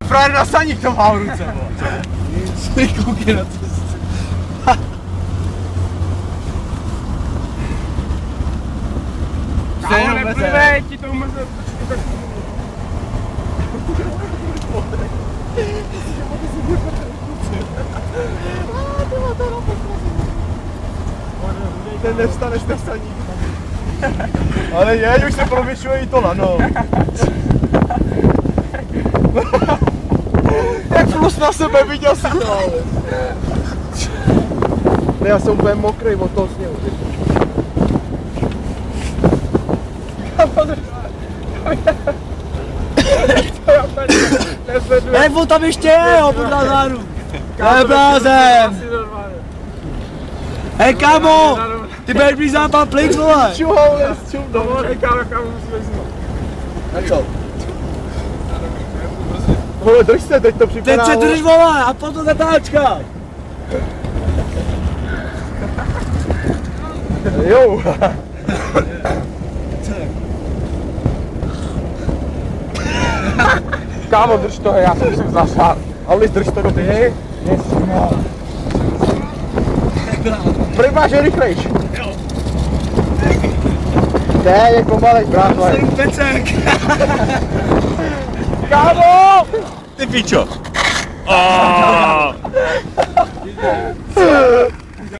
frajer na saník to má v ruce, vole. Nic, koukej na to. Kámo, neplivej, ti to umrzne. Ten nevstane z těch saníků. Ale jeď, už se prověšuje i to lano. Jak plus na sebe, viděl jsi to, ale. Ne, já jsem úplně mokrý od toho sněhu. Hej, on tam ještě je, ho pod záru. Neblázem. Hej, kámo, ty budeš blíž zápal plík, vole. Čuhou, čum, Dovolej, kámo, musíme znát. Na co? Vole, drž se, teď to připadá. Teď se drž, vole, a potom zatáčka. Jo. Kámo, drž to, já jsem se zasál. Ale drž to do běhy. Prvá, že rychlejš. Jo. Ne, je pomalej, brácho. Jsem pecek. Kámo! Ty pičo!